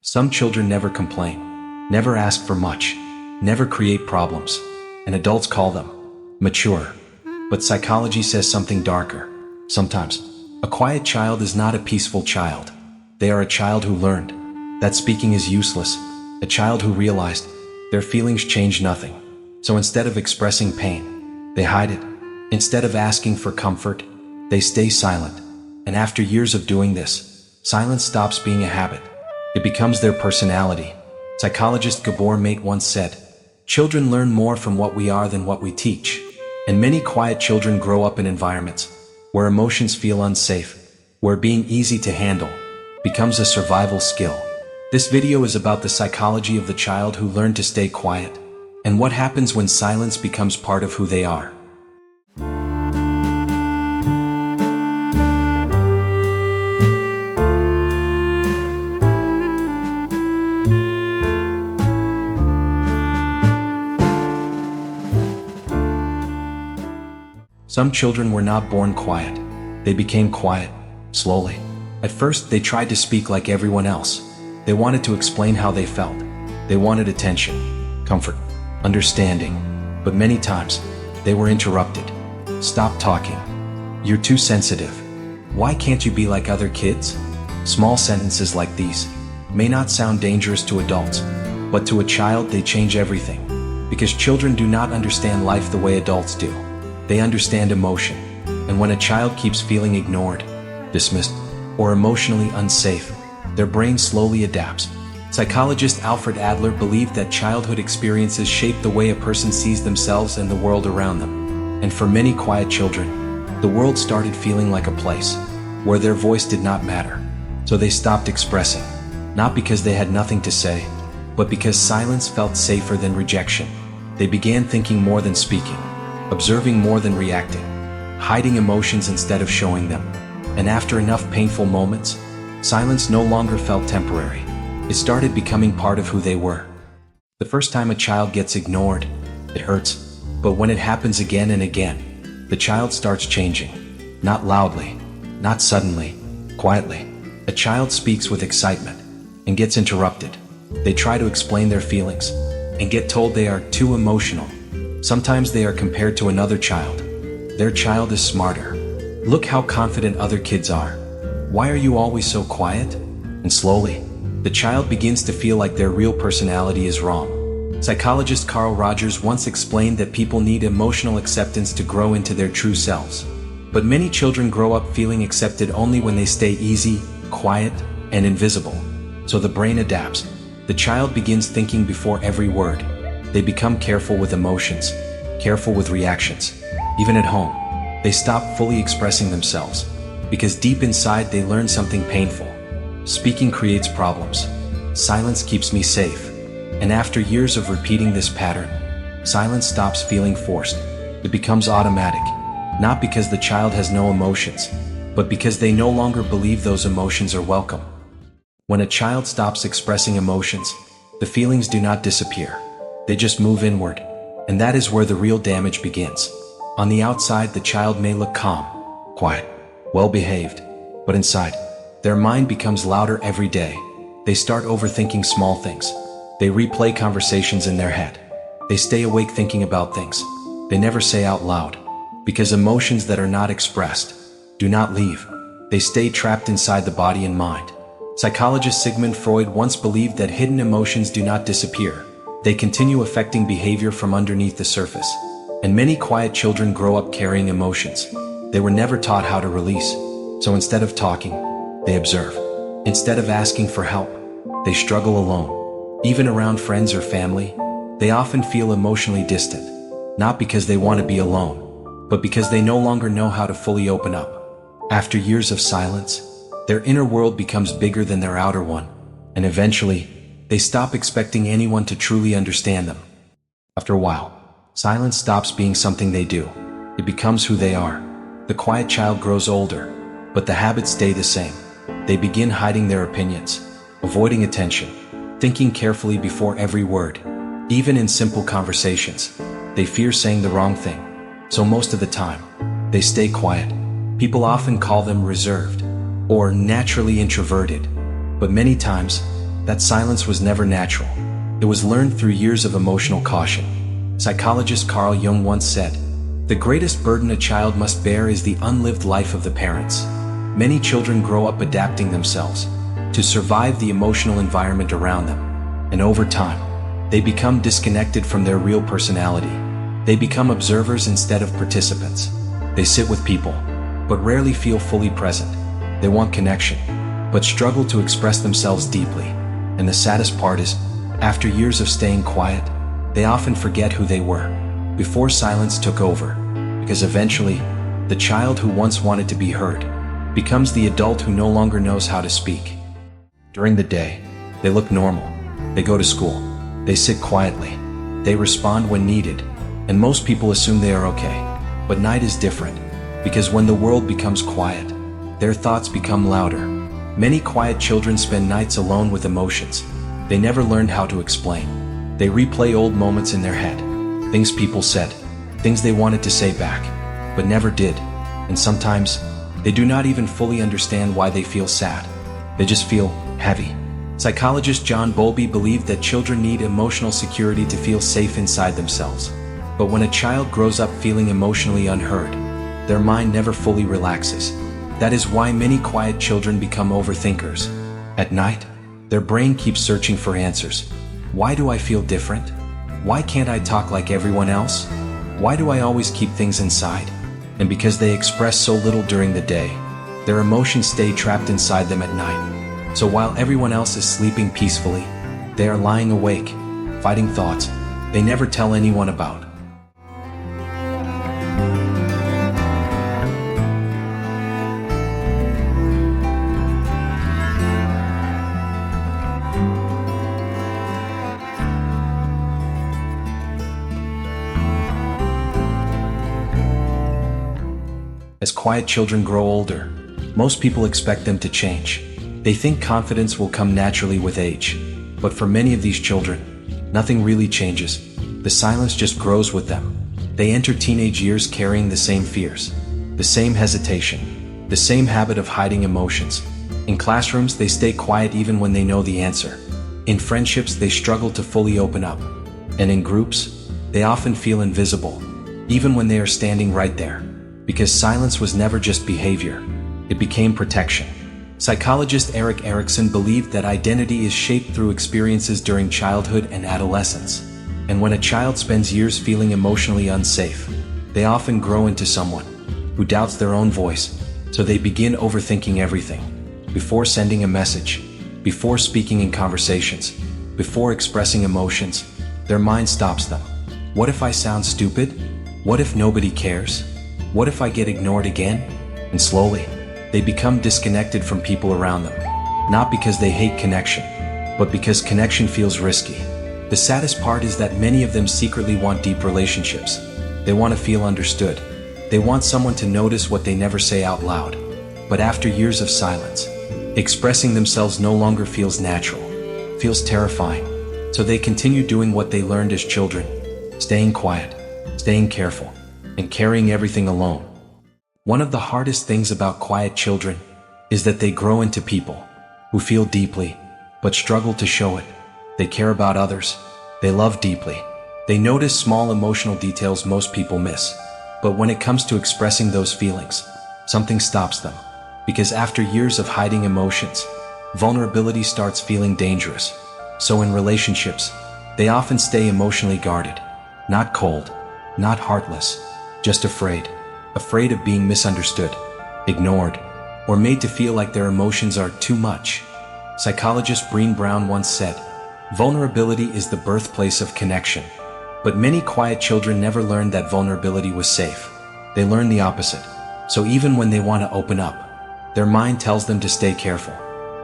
Some children never complain, never ask for much, never create problems, and adults call them mature. But psychology says something darker. Sometimes, a quiet child is not a peaceful child. They are a child who learned that speaking is useless, a child who realized their feelings change nothing. So instead of expressing pain, they hide it. Instead of asking for comfort, they stay silent. And after years of doing this, silence stops being a habit. It becomes their personality. Psychologist Gabor Mate once said, "Children learn more from what we are than what we teach." And many quiet children grow up in environments where emotions feel unsafe, where being easy to handle becomes a survival skill. This video is about the psychology of the child who learned to stay quiet, and what happens when silence becomes part of who they are. Some children were not born quiet. They became quiet, slowly. At first, they tried to speak like everyone else. They wanted to explain how they felt. They wanted attention, comfort, understanding. But many times, they were interrupted. "Stop talking. You're too sensitive. Why can't you be like other kids?" Small sentences like these may not sound dangerous to adults, but to a child they change everything. Because children do not understand life the way adults do. They understand emotion, and when a child keeps feeling ignored, dismissed, or emotionally unsafe, their brain slowly adapts. Psychologist Alfred Adler believed that childhood experiences shape the way a person sees themselves and the world around them. And for many quiet children, the world started feeling like a place where their voice did not matter. So they stopped expressing, not because they had nothing to say, but because silence felt safer than rejection. They began thinking more than speaking, observing more than reacting, hiding emotions instead of showing them. And after enough painful moments, silence no longer felt temporary. It started becoming part of who they were. The first time a child gets ignored, it hurts. But when it happens again and again, the child starts changing. Not loudly, not suddenly, quietly. A child speaks with excitement and gets interrupted. They try to explain their feelings and get told they are too emotional. Sometimes they are compared to another child. Their child is smarter. Look how confident other kids are. Why are you always so quiet? And slowly, the child begins to feel like their real personality is wrong. Psychologist Carl Rogers once explained that people need emotional acceptance to grow into their true selves. But many children grow up feeling accepted only when they stay easy, quiet, and invisible. So the brain adapts. The child begins thinking before every word. They become careful with emotions, careful with reactions. Even at home, they stop fully expressing themselves, because deep inside they learn something painful. Speaking creates problems. Silence keeps me safe. And after years of repeating this pattern, silence stops feeling forced. It becomes automatic, not because the child has no emotions, but because they no longer believe those emotions are welcome. When a child stops expressing emotions, the feelings do not disappear. They just move inward, and that is where the real damage begins. On the outside, the child may look calm, quiet, well-behaved, but inside, their mind becomes louder every day. They start overthinking small things. They replay conversations in their head. They stay awake thinking about things they never say out loud, because emotions that are not expressed do not leave. They stay trapped inside the body and mind. Psychologist Sigmund Freud once believed that hidden emotions do not disappear. They continue affecting behavior from underneath the surface. And many quiet children grow up carrying emotions they were never taught how to release. So instead of talking, they observe. Instead of asking for help, they struggle alone. Even around friends or family, they often feel emotionally distant, not because they want to be alone, but because they no longer know how to fully open up. After years of silence, their inner world becomes bigger than their outer one, and eventually, they stop expecting anyone to truly understand them. After a while, silence stops being something they do. It becomes who they are. The quiet child grows older, but the habits stay the same. They begin hiding their opinions, avoiding attention, thinking carefully before every word. Even in simple conversations, they fear saying the wrong thing. So most of the time, they stay quiet. People often call them reserved or naturally introverted, but many times, that silence was never natural. It was learned through years of emotional caution. Psychologist Carl Jung once said, "The greatest burden a child must bear is the unlived life of the parents." Many children grow up adapting themselves to survive the emotional environment around them. And over time, they become disconnected from their real personality. They become observers instead of participants. They sit with people, but rarely feel fully present. They want connection, but struggle to express themselves deeply. And the saddest part is, after years of staying quiet, they often forget who they were before silence took over, because eventually, the child who once wanted to be heard becomes the adult who no longer knows how to speak. During the day, they look normal. They go to school. They sit quietly. They respond when needed, and most people assume they are okay. But night is different, because when the world becomes quiet, their thoughts become louder. Many quiet children spend nights alone with emotions they never learned how to explain. They replay old moments in their head, things people said, things they wanted to say back, but never did. And sometimes, they do not even fully understand why they feel sad. They just feel heavy. Psychologist John Bowlby believed that children need emotional security to feel safe inside themselves. But when a child grows up feeling emotionally unheard, their mind never fully relaxes. That is why many quiet children become overthinkers. At night, their brain keeps searching for answers. Why do I feel different? Why can't I talk like everyone else? Why do I always keep things inside? And because they express so little during the day, their emotions stay trapped inside them at night. So while everyone else is sleeping peacefully, they are lying awake, fighting thoughts they never tell anyone about. As quiet children grow older, most people expect them to change. They think confidence will come naturally with age. But for many of these children, nothing really changes. The silence just grows with them. They enter teenage years carrying the same fears, the same hesitation, the same habit of hiding emotions. In classrooms, they stay quiet even when they know the answer. In friendships, they struggle to fully open up. And in groups, they often feel invisible, even when they are standing right there. Because silence was never just behavior, it became protection. Psychologist Erik Erikson believed that identity is shaped through experiences during childhood and adolescence. And when a child spends years feeling emotionally unsafe, they often grow into someone who doubts their own voice, so they begin overthinking everything. Before sending a message, before speaking in conversations, before expressing emotions, their mind stops them. What if I sound stupid? What if nobody cares? What if I get ignored again? And slowly, they become disconnected from people around them. Not because they hate connection, but because connection feels risky. The saddest part is that many of them secretly want deep relationships. They want to feel understood. They want someone to notice what they never say out loud. But after years of silence, expressing themselves no longer feels natural, feels terrifying. So they continue doing what they learned as children, staying quiet, staying careful, and carrying everything alone. One of the hardest things about quiet children is that they grow into people who feel deeply, but struggle to show it. They care about others. They love deeply. They notice small emotional details most people miss. But when it comes to expressing those feelings, something stops them. Because after years of hiding emotions, vulnerability starts feeling dangerous. So in relationships, they often stay emotionally guarded, not cold, not heartless, just afraid of being misunderstood, ignored, or made to feel like their emotions are too much. Psychologist Brené Brown once said, "Vulnerability is the birthplace of connection." But many quiet children never learned that vulnerability was safe. They learn the opposite. So even when they want to open up, their mind tells them to stay careful.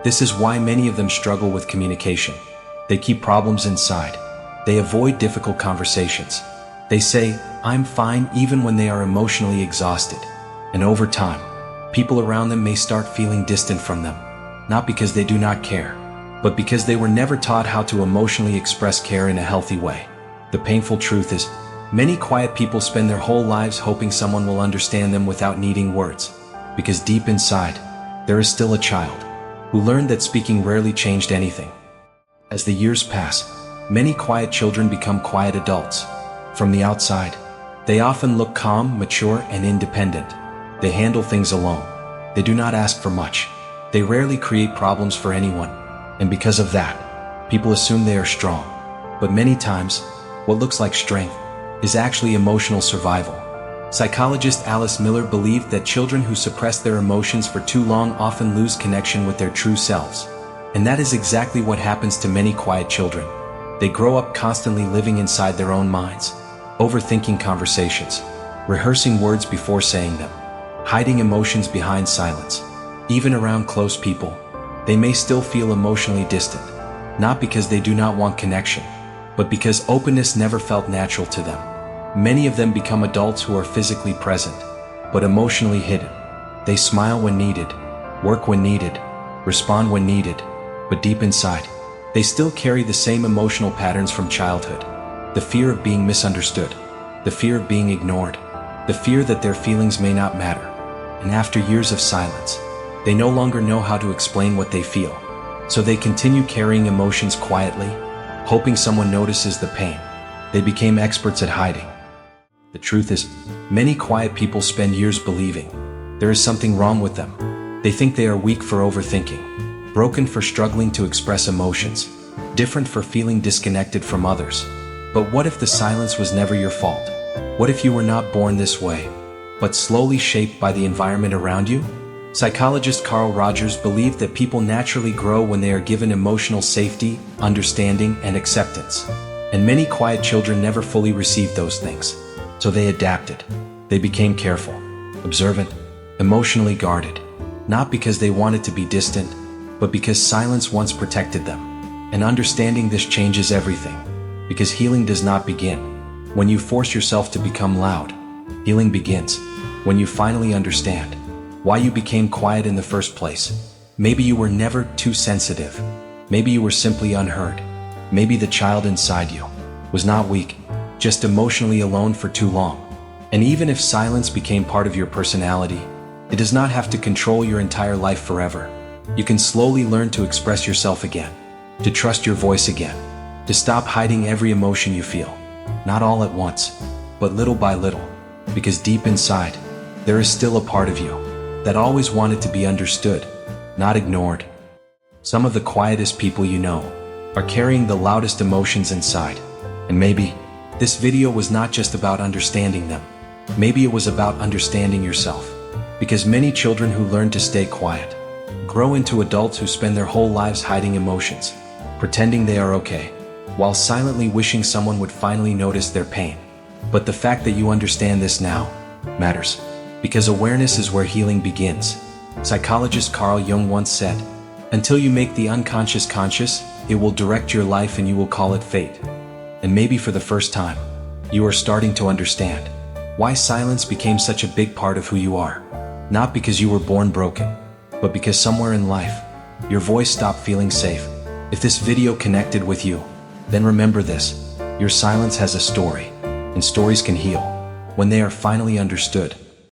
This is why many of them struggle with communication. They keep problems inside. They avoid difficult conversations. They say, "I'm fine," even when they are emotionally exhausted. And over time, people around them may start feeling distant from them. Not because they do not care, but because they were never taught how to emotionally express care in a healthy way. The painful truth is, many quiet people spend their whole lives hoping someone will understand them without needing words. Because deep inside, there is still a child who learned that speaking rarely changed anything. As the years pass, many quiet children become quiet adults. From the outside, they often look calm, mature, and independent. They handle things alone. They do not ask for much. They rarely create problems for anyone. And because of that, people assume they are strong. But many times, what looks like strength is actually emotional survival. Psychologist Alice Miller believed that children who suppress their emotions for too long often lose connection with their true selves. And that is exactly what happens to many quiet children. They grow up constantly living inside their own minds, overthinking conversations, rehearsing words before saying them, hiding emotions behind silence. Even around close people, they may still feel emotionally distant, not because they do not want connection, but because openness never felt natural to them. Many of them become adults who are physically present, but emotionally hidden. They smile when needed, work when needed, respond when needed, but deep inside, they still carry the same emotional patterns from childhood. The fear of being misunderstood, the fear of being ignored, the fear that their feelings may not matter. And after years of silence, they no longer know how to explain what they feel. So they continue carrying emotions quietly, hoping someone notices the pain. They became experts at hiding. The truth is, many quiet people spend years believing there is something wrong with them. They think they are weak for overthinking, broken for struggling to express emotions, different for feeling disconnected from others. But what if the silence was never your fault? What if you were not born this way, but slowly shaped by the environment around you? Psychologist Carl Rogers believed that people naturally grow when they are given emotional safety, understanding, and acceptance. And many quiet children never fully received those things. So they adapted. They became careful, observant, emotionally guarded, not because they wanted to be distant, but because silence once protected them. And understanding this changes everything, because healing does not begin when you force yourself to become loud. Healing begins when you finally understand why you became quiet in the first place. Maybe you were never too sensitive. Maybe you were simply unheard. Maybe the child inside you was not weak, just emotionally alone for too long. And even if silence became part of your personality, it does not have to control your entire life forever. You can slowly learn to express yourself again, to trust your voice again, to stop hiding every emotion you feel. Not all at once, but little by little, because deep inside, there is still a part of you that always wanted to be understood, not ignored. Some of the quietest people you know are carrying the loudest emotions inside. And maybe this video was not just about understanding them. Maybe it was about understanding yourself. Because many children who learn to stay quiet grow into adults who spend their whole lives hiding emotions, pretending they are okay, while silently wishing someone would finally notice their pain. But the fact that you understand this now matters, because awareness is where healing begins. Psychologist Carl Jung once said, "Until you make the unconscious conscious, it will direct your life and you will call it fate." And maybe for the first time, you are starting to understand why silence became such a big part of who you are. Not because you were born broken, but because somewhere in life, your voice stopped feeling safe. If this video connected with you, then remember this: your silence has a story, and stories can heal when they are finally understood.